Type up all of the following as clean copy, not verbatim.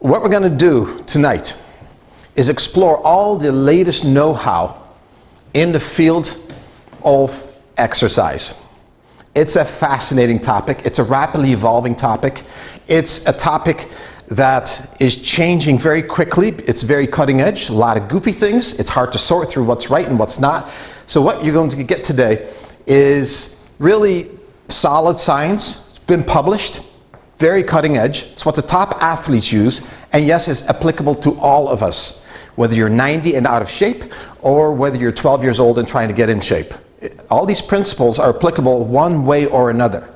what we're going to do tonight is explore all the latest know-how in the field of exercise. It's a fascinating topic. It's a rapidly evolving topic. It's a topic that is changing very quickly. It's very cutting edge, a lot of goofy things. It's hard to sort through what's right and what's not. So what you're going to get today is really solid science. It's been published, very cutting edge. It's what the top athletes use, and yes, it's applicable to all of us, whether you're 90 and out of shape or whether you're 12 years old and trying to get in shape. All these principles are applicable one way or another.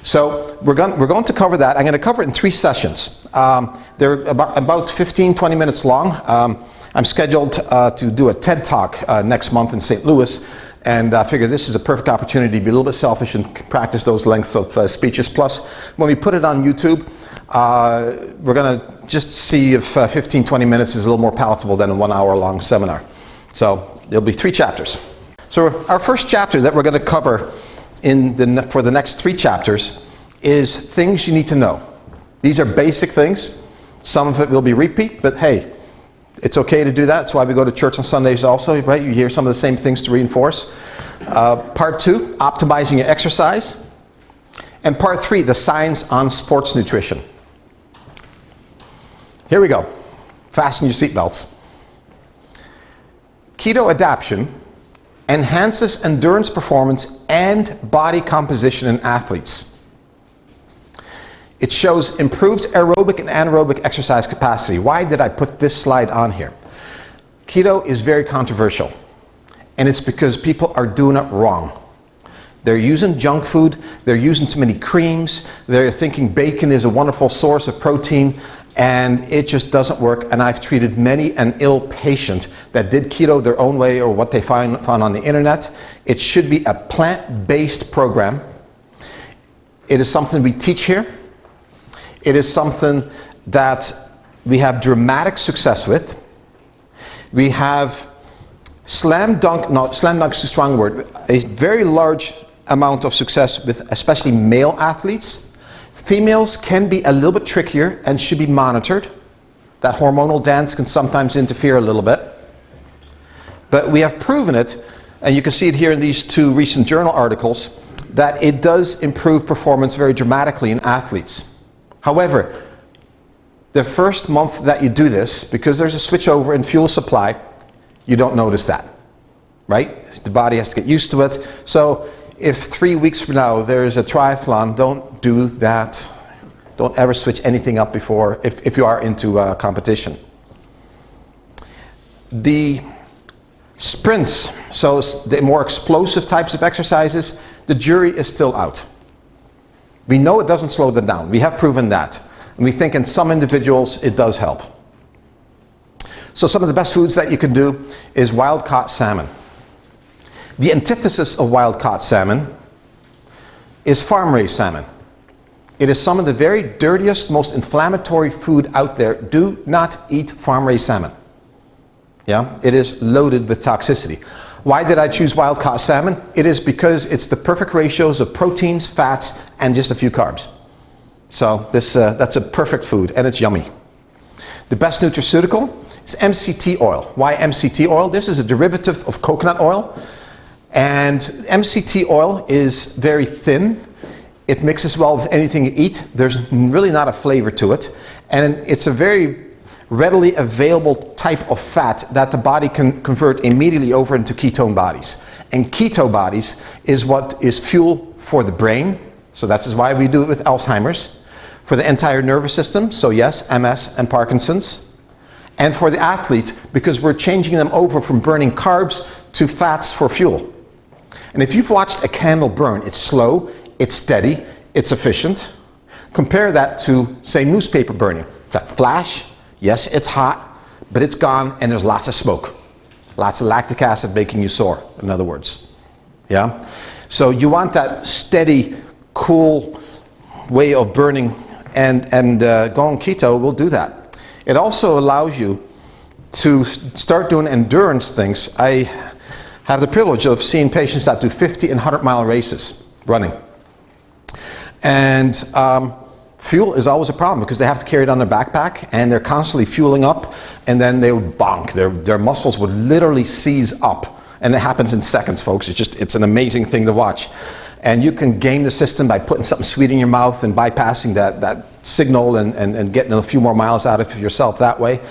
So we're going to cover that. I'm going to cover it in 3 sessions. They're about 15-20 minutes long. I'm scheduled to do a TED Talk next month in St. Louis, and I figure this is a perfect opportunity to be a little bit selfish and practice those lengths of speeches. Plus, when we put it on YouTube, we're going to just see if 15-20 minutes is a little more palatable than a 1 hour long seminar. So there'll be 3 chapters. So our first chapter that we're going to cover for the next 3 chapters is things you need to know. These are basic things. Some of it will be repeat, but hey, it's okay to do that. That's why we go to church on Sundays also, right? You hear some of the same things to reinforce. Part 2, optimizing your exercise. And part 3, the science on sports nutrition. Here we go. Fasten your seatbelts. Keto adaptation enhances endurance performance and body composition in athletes. It shows improved aerobic and anaerobic exercise capacity. Why did I put this slide on here? Keto is very controversial, and it's because people are doing it wrong. They're using junk food, they're using too many creams, they're thinking bacon is a wonderful source of protein, and it just doesn't work. And I've treated many an ill patient that did keto their own way or what they found on the internet. It should be a plant-based program. It is something we teach here. It is something that we have dramatic success with. We have slam dunk is too strong a word, a very large amount of success with especially male athletes. Females can be a little bit trickier and should be monitored. That hormonal dance can sometimes interfere a little bit. But we have proven it, and you can see it here in these 2 recent journal articles, that it does improve performance very dramatically in athletes. However, the first month that you do this, because there's a switch over in fuel supply, you don't notice that, right? The body has to get used to it. So if 3 weeks from now there's a triathlon, don't do that. Don't ever switch anything up before, if you are into competition. The sprints, so the more explosive types of exercises, the jury is still out. We know it doesn't slow them down. We have proven that. And we think in some individuals it does help. So some of the best foods that you can do is wild-caught salmon. The antithesis of wild-caught salmon is farm-raised salmon. It is some of the very dirtiest, most inflammatory food out there. Do not eat farm-raised salmon. Yeah, it is loaded with toxicity. Why did I choose wild-caught salmon? It is because it's the perfect ratios of proteins, fats, and just a few carbs. So that's a perfect food, and it's yummy. The best nutraceutical is MCT oil. Why MCT oil? This is a derivative of coconut oil. And MCT oil is very thin. It mixes well with anything you eat. There's really not a flavor to it. And it's a very readily available type of fat that the body can convert immediately over into ketone bodies. And keto bodies is what is fuel for the brain. So that's why we do it with Alzheimer's. For the entire nervous system, so yes, MS and Parkinson's. And for the athlete, because we're changing them over from burning carbs to fats for fuel. And if you've watched a candle burn, it's slow, it's steady, it's efficient. Compare that to, say, newspaper burning. It's that flash, yes, it's hot, but it's gone and there's lots of smoke. Lots of lactic acid making you sore, in other words. Yeah? So you want that steady, cool way of burning, and going keto will do that. It also allows you to start doing endurance things. I have the privilege of seeing patients that do 50 and 100-mile races running. And Fuel is always a problem because they have to carry it on their backpack and they're constantly fueling up, and then they would bonk. Their muscles would literally seize up. And it happens in seconds, folks. It's an amazing thing to watch. And you can game the system by putting something sweet in your mouth and bypassing that signal and getting a few more miles out of yourself that way.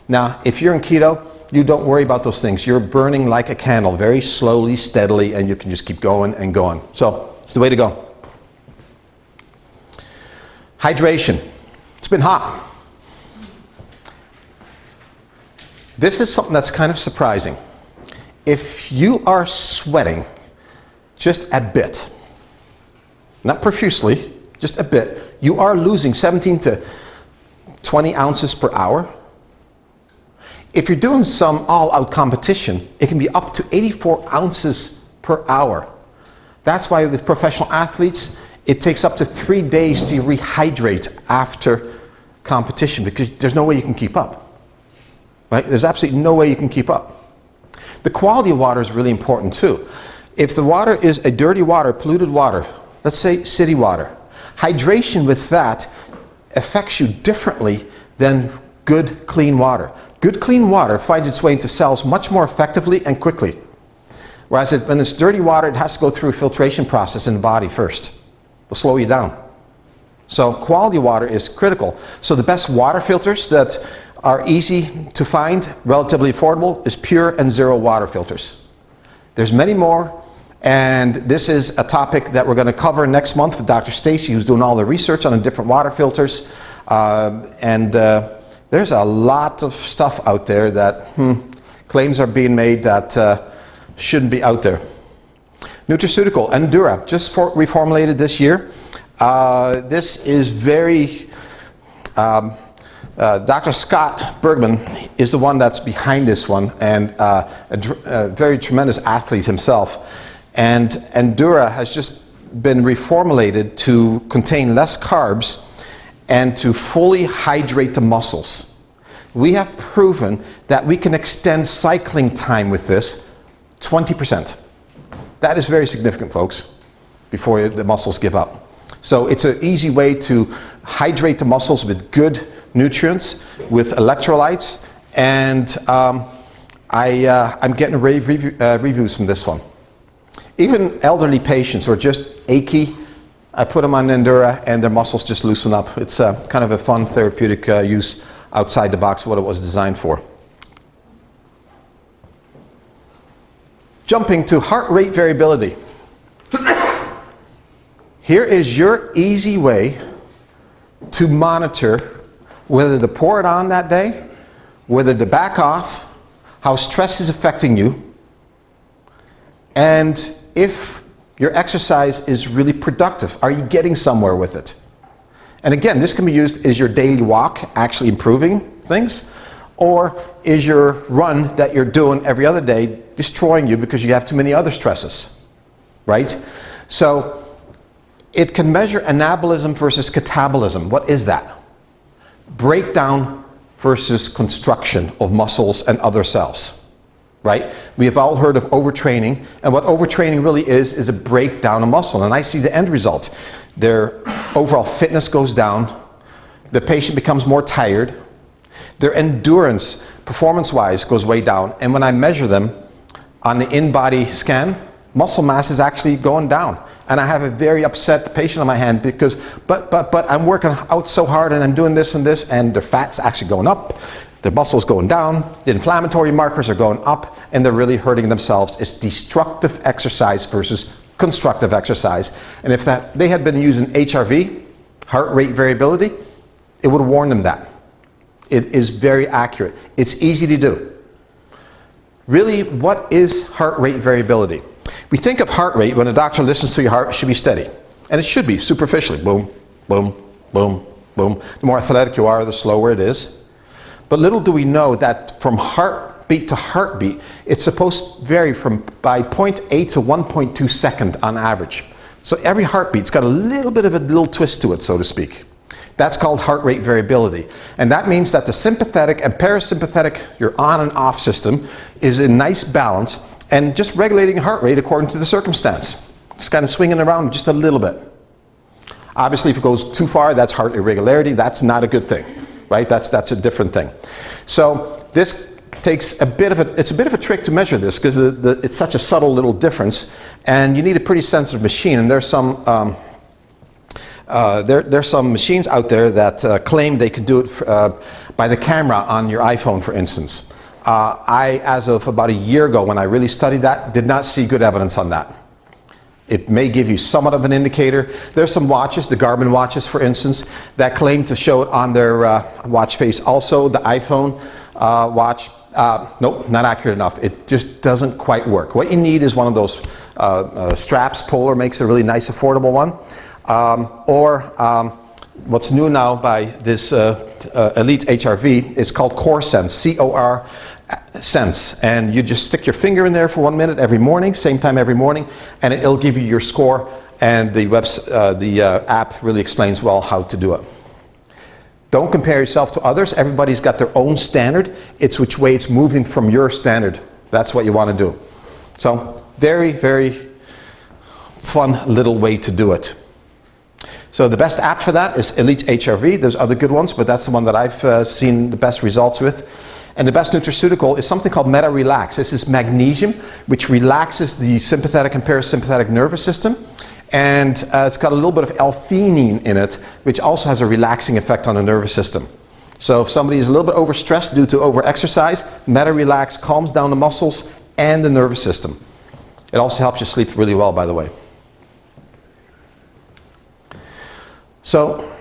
Now, if you're in keto, you don't worry about those things. You're burning like a candle, very slowly, steadily, and you can just keep going and going. So, it's the way to go. Hydration. It's been hot. This is something that's kind of surprising. If you are sweating just a bit, not profusely, just a bit, you are losing 17 to 20 ounces per hour. If you're doing some all-out competition, it can be up to 84 ounces per hour. That's why with professional athletes, it takes up to 3 days to rehydrate after competition because there's no way you can keep up. Right? There's absolutely no way you can keep up. The quality of water is really important too. If the water is a dirty water, polluted water, let's say city water, hydration with that affects you differently than good, clean water. Good, clean water finds its way into cells much more effectively and quickly. Whereas when it's dirty water, it has to go through a filtration process in the body first. Will slow you down. So quality water is critical. So the best water filters that are easy to find, relatively affordable, is pure and zero water filters. There's many more, and this is a topic that we're going to cover next month with Dr. Stacy, who's doing all the research on the different water filters. There's a lot of stuff out there that claims are being made that shouldn't be out there. Nutraceutical, Endura, just reformulated this year. This is very, Dr. Scott Bergman is the one that's behind this one, and a very tremendous athlete himself. And Endura has just been reformulated to contain less carbs and to fully hydrate the muscles. We have proven that we can extend cycling time with this 20%. That is very significant, folks, before the muscles give up. So it's an easy way to hydrate the muscles with good nutrients, with electrolytes, and I'm getting rave reviews from this one. Even elderly patients who are just achy, I put them on Endura and their muscles just loosen up. It's kind of a fun therapeutic use outside the box of what it was designed for. Jumping to heart rate variability. Here is your easy way to monitor whether to pour it on that day, whether to back off, how stress is affecting you, and if your exercise is really productive. Are you getting somewhere with it? And again, this can be used as your daily walk actually improving things, or is your run that you're doing every other day destroying you because you have too many other stresses, right? So it can measure anabolism versus catabolism. What is that? Breakdown versus construction of muscles and other cells, right? We have all heard of overtraining, and what overtraining really is a breakdown of muscle. And I see the end result. Their overall fitness goes down, the patient becomes more tired, their endurance, performance-wise, goes way down, and when I measure them on the in-body scan, muscle mass is actually going down. And I have a very upset patient on my hand because, but I'm working out so hard and I'm doing this and this, and their fat's actually going up, their muscle's going down, the inflammatory markers are going up, and they're really hurting themselves. It's destructive exercise versus constructive exercise. And if they had been using HRV, heart rate variability, it would have warned them that. It is very accurate. It's easy to do. Really, what is heart rate variability? We think of heart rate when a doctor listens to your heart, it should be steady. And it should be superficially, boom, boom, boom, boom. The more athletic you are, the slower it is. But little do we know that from heartbeat to heartbeat, it's supposed to vary by 0.8 to 1.2 seconds on average. So every heartbeat's got a little bit of a little twist to it, so to speak. That's called heart rate variability. And that means that the sympathetic and parasympathetic, your on and off system, is in nice balance and just regulating heart rate according to the circumstance. It's kind of swinging around just a little bit. Obviously, if it goes too far, that's heart irregularity. That's not a good thing, right? That's a different thing. So this takes it's a bit of a trick to measure this because it's such a subtle little difference, and you need a pretty sensitive machine. And there's some machines out there that claim they can do it by the camera on your iPhone, for instance. I, as of about a year ago, when I really studied that, did not see good evidence on that. It may give you somewhat of an indicator. There's some watches, the Garmin watches, for instance, that claim to show it on their watch face. Also, the iPhone watch, nope, not accurate enough. It just doesn't quite work. What you need is one of those straps. Polar makes a really nice, affordable one. What's new now by this Elite HRV is called Core Sense, C-O-R Sense, and you just stick your finger in there for 1 minute every morning, same time every morning, and it'll give you your score, and the app really explains well how to do it. Don't compare yourself to others. Everybody's got their own standard. It's which way it's moving from your standard. That's what you want to do. So very, very fun little way to do it. So the best app for that is Elite HRV. There's other good ones, but that's the one that I've seen the best results with. And the best nutraceutical is something called Meta Relax. This is magnesium, which relaxes the sympathetic and parasympathetic nervous system. And it's got a little bit of L-theanine in it, which also has a relaxing effect on the nervous system. So if somebody is a little bit overstressed due to over-exercise, Meta Relax calms down the muscles and the nervous system. It also helps you sleep really well, by the way. So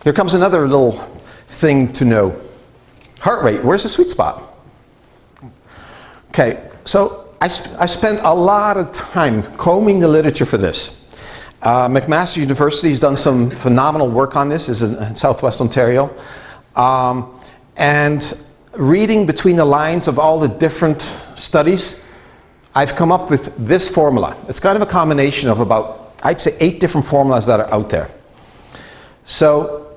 here comes another little thing to know. Heart rate, where's the sweet spot? Okay, so I spent a lot of time combing the literature for this. McMaster University has done some phenomenal work on this, is in Southwest Ontario. And reading between the lines of all the different studies, I've come up with this formula. It's kind of a combination of about, I'd say, 8 different formulas that are out there. So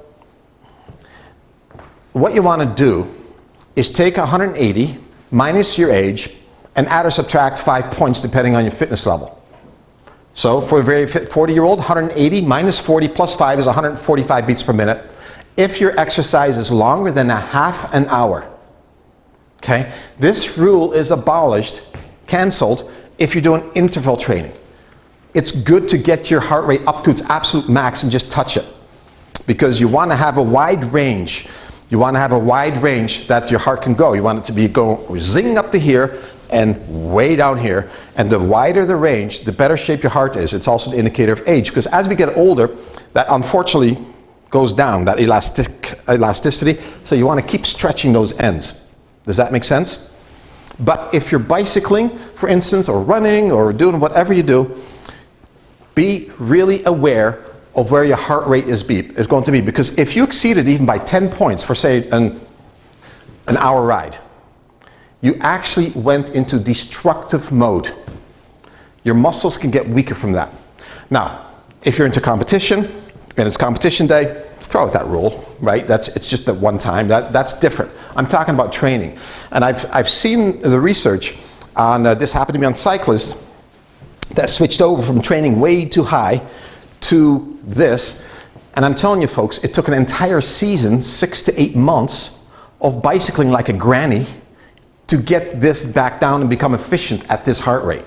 what you want to do is take 180 minus your age and add or subtract 5 points depending on your fitness level. So for a very fit 40-year-old, 180 minus 40 plus 5 is 145 beats per minute. If your exercise is longer than a half an hour, okay, this rule is abolished, canceled, if you're doing interval training. It's good to get your heart rate up to its absolute max and just touch it, because you want to have a wide range. You want to have a wide range that your heart can go. You want it to be going zing up to here and way down here. And the wider the range, the better shape your heart is. It's also an indicator of age, because as we get older, that unfortunately goes down, that elasticity. So you want to keep stretching those ends. Does that make sense? But if you're bicycling, for instance, or running, or doing whatever you do, be really aware of where your heart rate is going to be. Because if you exceed it even by 10 points for, say, an hour ride, you actually went into destructive mode. Your muscles can get weaker from that. Now, if you're into competition, and it's competition day, throw out that rule, right? It's just that one time. That's different. I'm talking about training. And I've seen the research on, this happened to me on cyclists, that switched over from training way too high to this, and I'm telling you folks, it took an entire season, 6 to 8 months of bicycling like a granny to get this back down and become efficient at this heart rate.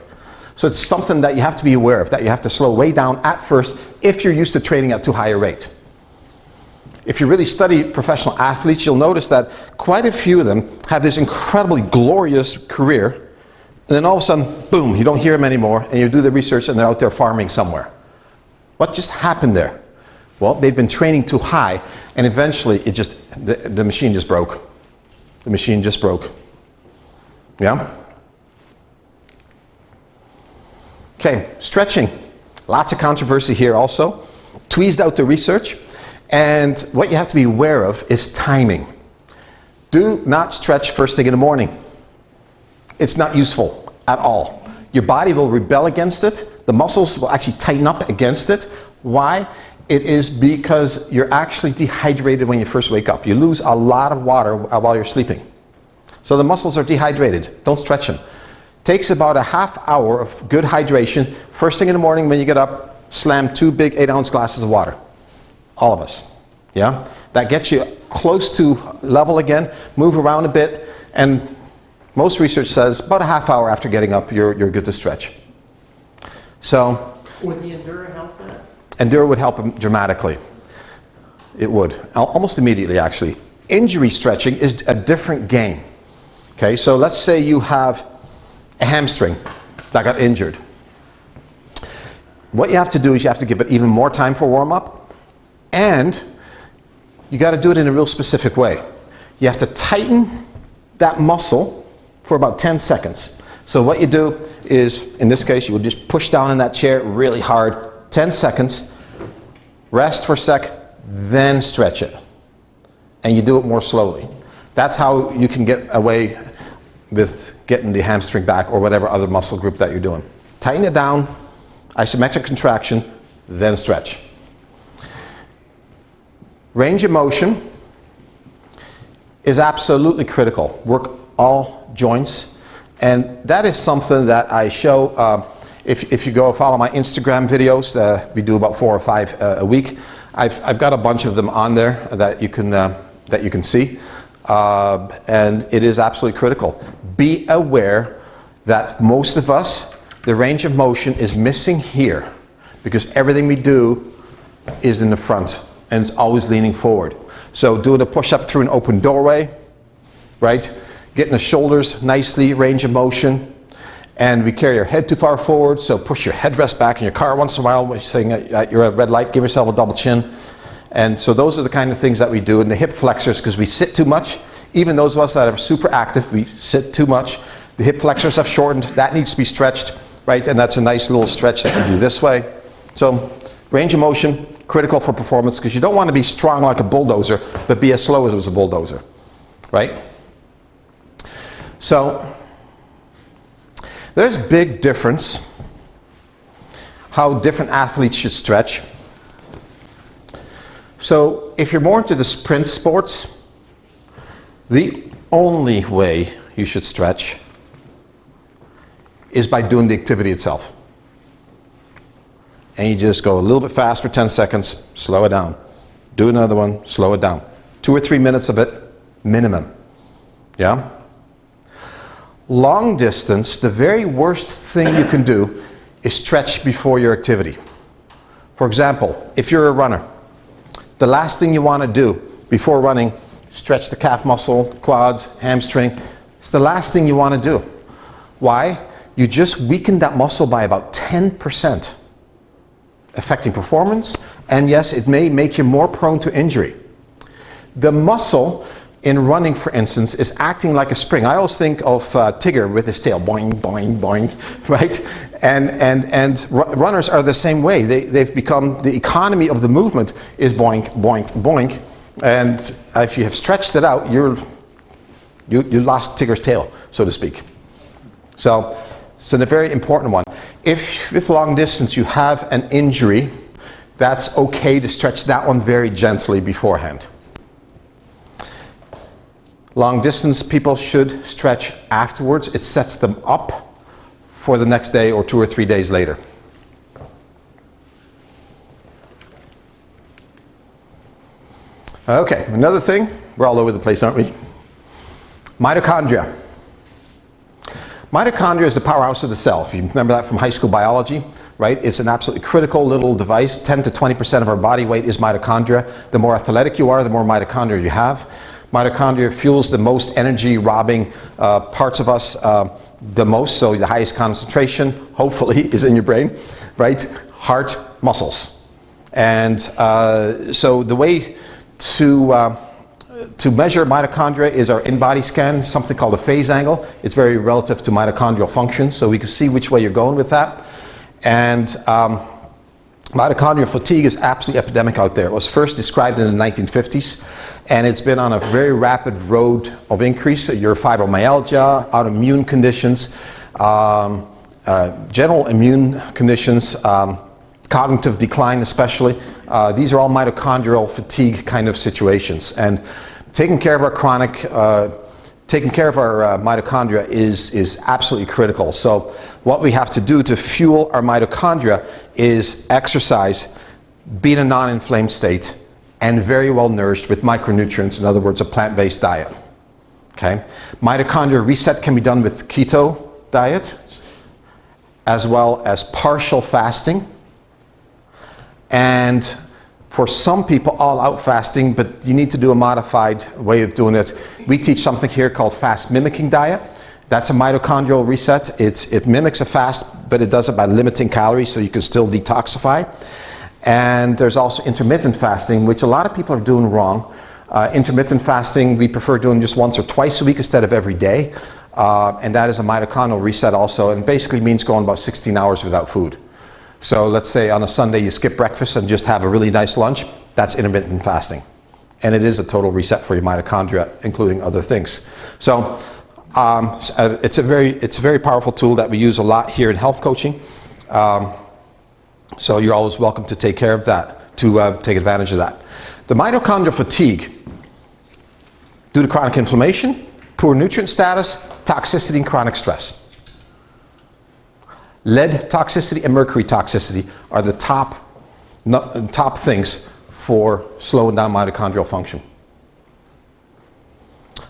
So it's something that you have to be aware of, that you have to slow way down at first if you're used to training at too high a rate. If you really study professional athletes, you'll notice that quite a few of them have this incredibly glorious career, and then all of a sudden, boom, you don't hear them anymore, and you do the research and they're out there farming somewhere. What just happened there? Well, they'd been training too high, and eventually the machine just broke. The machine just broke. Yeah? Okay, stretching. Lots of controversy here also. Tweezed out the research, and what you have to be aware of is timing. Do not stretch first thing in the morning. It's not useful at all. Your body will rebel against it. The muscles will actually tighten up against it. Why? It is because you're actually dehydrated when you first wake up. You lose a lot of water while you're sleeping. So the muscles are dehydrated. Don't stretch them. Takes about a half hour of good hydration. First thing in the morning when you get up, slam 2 big 8-ounce glasses of water. All of us. Yeah? That gets you close to level again, move around a bit, and most research says about a half hour after getting up, you're good to stretch. So, would the Endura help that? Endura would help them dramatically. It would, almost immediately actually. Injury stretching is a different game. Okay, so let's say you have a hamstring that got injured. What you have to do is you have to give it even more time for warm-up, and you got to do it in a real specific way. You have to tighten that muscle for about 10 seconds. So what you do is, in this case, you would just push down in that chair really hard, 10 seconds, rest for a sec, then stretch it. And you do it more slowly. That's how you can get away with getting the hamstring back or whatever other muscle group that you're doing. Tighten it down, isometric contraction, then stretch. Range of motion is absolutely critical. Work all joints. And that is something that I show, if you go follow my Instagram videos, we do about 4 or 5 a week. I've got a bunch of them on there that you can see. And it is absolutely critical. Be aware that most of us, the range of motion is missing here because everything we do is in the front and it's always leaning forward. So doing a push-up through an open doorway, right? Getting the shoulders nicely, range of motion. And we carry our head too far forward, so push your headrest back in your car once in a while when you're saying you're at a red light, give yourself a double chin. And so those are the kind of things that we do. And the hip flexors, because we sit too much, even those of us that are super active, we sit too much. The hip flexors have shortened, that needs to be stretched, right? And that's a nice little stretch that you do this way. So range of motion, critical for performance, because you don't want to be strong like a bulldozer, but be as slow as a bulldozer, right? So there's big difference how different athletes should stretch. So if you're more into the sprint sports, the only way you should stretch is by doing the activity itself. And you just go a little bit fast for 10 seconds, slow it down. Do another one, slow it down. 2 or 3 minutes of it, minimum. Yeah? Long distance, the very worst thing you can do is stretch before your activity. For example, if you're a runner, the last thing you want to do before running, stretch the calf muscle, quads, hamstring. It's the last thing you want to do. Why? You just weaken that muscle by about 10%, affecting performance, and yes, it may make you more prone to injury. The muscle in running, for instance, is acting like a spring. I always think of Tigger with his tail, boing, boing, boing, right? And runners are the same way. They've become, the economy of the movement is boing, boing, boing. And if you have stretched it out, you lost Tigger's tail, so to speak. So it's a very important one. If with long distance you have an injury, that's okay to stretch that one very gently beforehand. Long distance people should stretch afterwards. It sets them up for the next day or 2 or 3 days later. Okay, another thing, we're all over the place, aren't we? Mitochondria. Mitochondria is the powerhouse of the cell. If you remember that from high school biology, right? It's an absolutely critical little device. 10 to 20% of our body weight is mitochondria. The more athletic you are, the more mitochondria you have. Mitochondria fuels the most energy-robbing parts of us the most, so the highest concentration, hopefully, is in your brain, right? Heart, muscles. And so the way to measure mitochondria is our in-body scan, something called a phase angle. It's very relative to mitochondrial function, so we can see which way you're going with that. And mitochondrial fatigue is absolutely epidemic out there. It was first described in the 1950s, and it's been on a very rapid road of increase. Your fibromyalgia, autoimmune conditions, general immune conditions, cognitive decline especially. These are all mitochondrial fatigue kind of situations. And taking care of our mitochondria is absolutely critical. So what we have to do to fuel our mitochondria is exercise, be in a non-inflamed state, and very well nourished with micronutrients, in other words, a plant-based diet. Okay? Mitochondria reset can be done with keto diet, as well as partial fasting, and for some people, all-out fasting, but you need to do a modified way of doing it. We teach something here called fast mimicking diet. That's a mitochondrial reset. It mimics a fast, but it does it by limiting calories so you can still detoxify. And there's also intermittent fasting, which a lot of people are doing wrong. Intermittent fasting, we prefer doing just once or twice a week instead of every day. And that is a mitochondrial reset also, and basically means going about 16 hours without food. So let's say on a Sunday you skip breakfast and just have a really nice lunch. That's intermittent fasting. And it is a total reset for your mitochondria, including other things. So it's a very powerful tool that we use a lot here in health coaching. So you're always welcome to take care of that, to take advantage of that. The mitochondrial fatigue, due to chronic inflammation, poor nutrient status, toxicity, and chronic stress. Lead toxicity and mercury toxicity are the top things for slowing down mitochondrial function.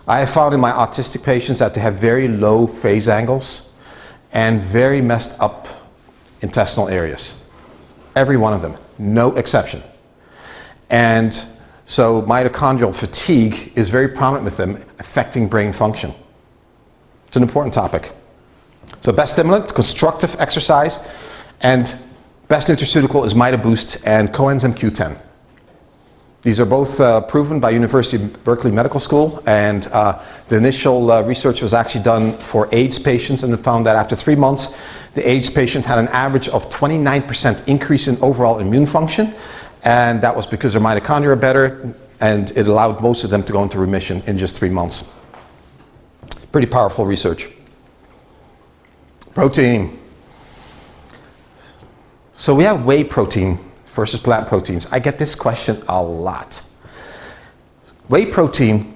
I have found in my autistic patients that they have very low phase angles and very messed up intestinal areas. Every one of them, no exception. And so mitochondrial fatigue is very prominent with them, affecting brain function. It's an important topic. So best stimulant, constructive exercise, and best nutraceutical is MitoBoost and coenzyme Q10. These are both proven by University of Berkeley Medical School, and the initial research was actually done for AIDS patients, and it found that after 3 months, the AIDS patient had an average of 29% increase in overall immune function, and that was because their mitochondria are better, and it allowed most of them to go into remission in just 3 months. Pretty powerful research. Protein. So we have whey protein versus plant proteins. I get this question a lot. Whey protein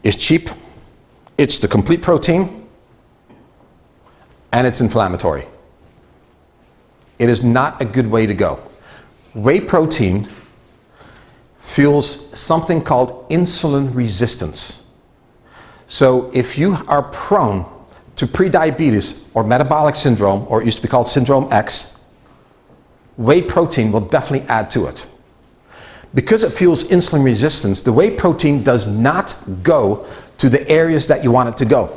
is cheap, it's the complete protein, and it's inflammatory. It is not a good way to go. Whey protein fuels something called insulin resistance. So if you are prone to prediabetes or metabolic syndrome, or it used to be called syndrome X, whey protein will definitely add to it. Because it fuels insulin resistance, the whey protein does not go to the areas that you want it to go.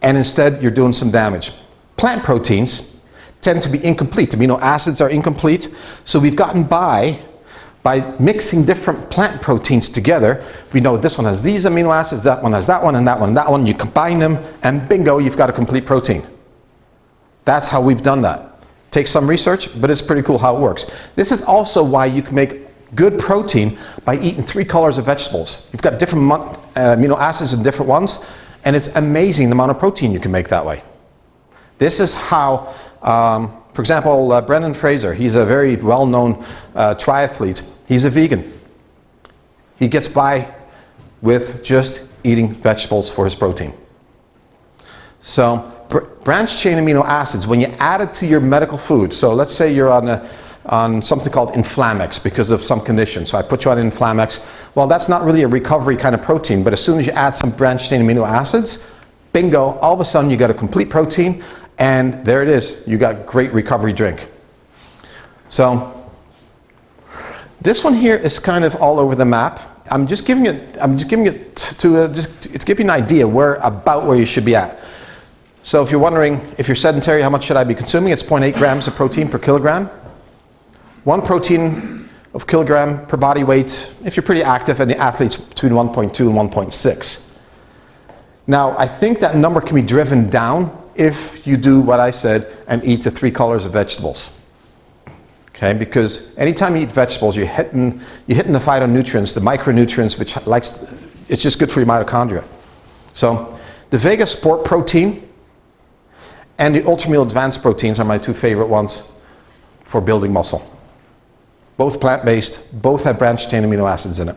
And instead, you're doing some damage. Plant proteins tend to be incomplete. Amino acids are incomplete, so we've gotten by mixing different plant proteins together. We know this one has these amino acids, that one has that one, and that one, and that one. You combine them, and bingo, you've got a complete protein. That's how we've done that. Takes some research, but it's pretty cool how it works. This is also why you can make good protein by eating 3 colors of vegetables. You've got different amino acids in different ones, and it's amazing the amount of protein you can make that way. This is how, for example, Brendan Fraser, he's a very well-known triathlete. He's a vegan. He gets by with just eating vegetables for his protein. So branched chain amino acids, when you add it to your medical food, so let's say you're on something called Inflamex because of some condition. So I put you on Inflamex. Well, that's not really a recovery kind of protein, but as soon as you add some branched chain amino acids, bingo, all of a sudden you got a complete protein, and there it is. You got great recovery drink. So this one here is kind of all over the map. I'm just giving it to give you an idea where you should be at. So if you're wondering, if you're sedentary, how much should I be consuming? It's 0.8 grams of protein per kilogram. 1 protein of kilogram per body weight, if you're pretty active, and the athletes between 1.2 and 1.6. Now, I think that number can be driven down if you do what I said and eat the 3 colors of vegetables. Okay, because anytime you eat vegetables, you're hitting the phytonutrients, the micronutrients, it's just good for your mitochondria. So the Vega Sport protein and the Ultrameal Advanced proteins are my 2 favorite ones for building muscle. Both plant-based, both have branched chain amino acids in it.